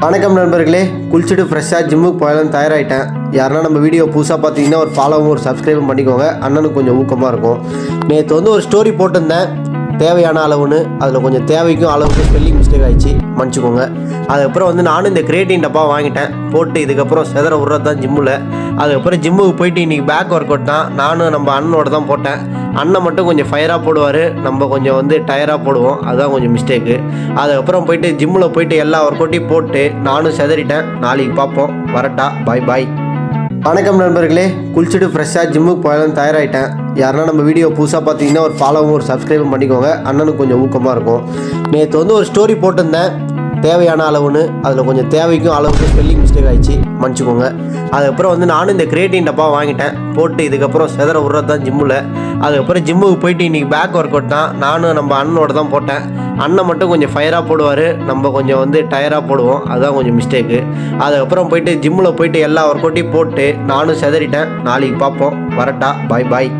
வணக்கம் நண்பர்களே, குளிச்சுட்டு ஃப்ரெஷ்ஷாக ஜிம்முக்கு போயலாம் தயாராகிட்டேன். யாருன்னா நம்ம வீடியோ புதுசாக பார்த்தீங்கன்னா ஒரு ஃபாலோவும் ஒரு சப்ஸ்கிரைபும் பண்ணிக்கோங்க. அண்ணனுக்கு கொஞ்சம் ஊக்கமாக இருக்கும். நேற்று ஒரு ஸ்டோரி போட்டிருந்தேன், தேவையான அளவுன்னு. அதில் கொஞ்சம் தேவைக்கும் அளவுக்கு ஸ்பெல்லிங் மிஸ்டேக் ஆகிடுச்சு, மன்னிச்சுக்கோங்க. அதுக்கப்புறம் நானும் இந்த கிரியேட்டின் டப்பா வாங்கிட்டேன். போட்டு இதுக்கப்புறம் செதற விட்றது தான் ஜிம்மில். அதுக்கப்புறம் ஜிம்முக்கு போயிட்டு இன்றைக்கி பேக் ஒர்க் அவுட் தான். நானும் நம்ம அண்ணனோட தான் போட்டேன். அண்ணன் மட்டும் கொஞ்சம் ஃபயராக போடுவார், நம்ம கொஞ்சம் டயராக போடுவோம். அதுதான் கொஞ்சம் மிஸ்டேக்கு. அதுக்கப்புறம் போயிட்டு ஜிம்மில் போயிட்டு எல்லா ஒர்க் அவுட்டையும் போட்டு நானும் செதறிட்டேன். நாளைக்கு பார்ப்போம். வரட்டா, பாய் பாய். வணக்கம் நண்பர்களே, குளிச்சுட்டு ஃப்ரெஷ்ஷாக ஜிம்முக்கு போயலாம் தயாராகிட்டேன். யாருன்னா நம்ம வீடியோ புதுசாக பார்த்தீங்கன்னா ஒரு ஃபாலோவும் ஒரு சப்ஸ்கிரைபும் பண்ணிக்கோங்க. அண்ணனுக்கு கொஞ்சம் ஊக்கமாக இருக்கும். நேற்று ஒரு ஸ்டோரி போட்டிருந்தேன், தேவையான அளவுன்னு. அதில் கொஞ்சம் தேவைக்கும் அளவுக்கு ஸ்பெல்லிங் மிஸ்டேக் ஆகிடுச்சு, மன்னிச்சுக்கோங்க. அதுக்கப்புறம் நானும் இந்த கிரியேட்டின் டப்பா வாங்கிட்டேன். போட்டு இதுக்கப்புறம் செதற விட்றது தான் ஜிம்மில். அதுக்கப்புறம் ஜிம்முக்கு போயிட்டு இன்றைக்கி பேக் ஒர்க் அவுட் தான். நானும் நம்ம அண்ணனோட தான் போட்டேன். அண்ணன் மட்டும் கொஞ்சம் ஃபயராக போடுவார், நம்ம கொஞ்சம் டயராக போடுவோம். அதுதான் கொஞ்சம் மிஸ்டேக்கு. அதுக்கப்புறம் போயிட்டு ஜிம்மில் போயிட்டு எல்லா ஒர்க் அவுட்டையும் போட்டு நானும் செதறிட்டேன். நாளைக்கு பார்ப்போம். வரட்டா, பாய் பாய்.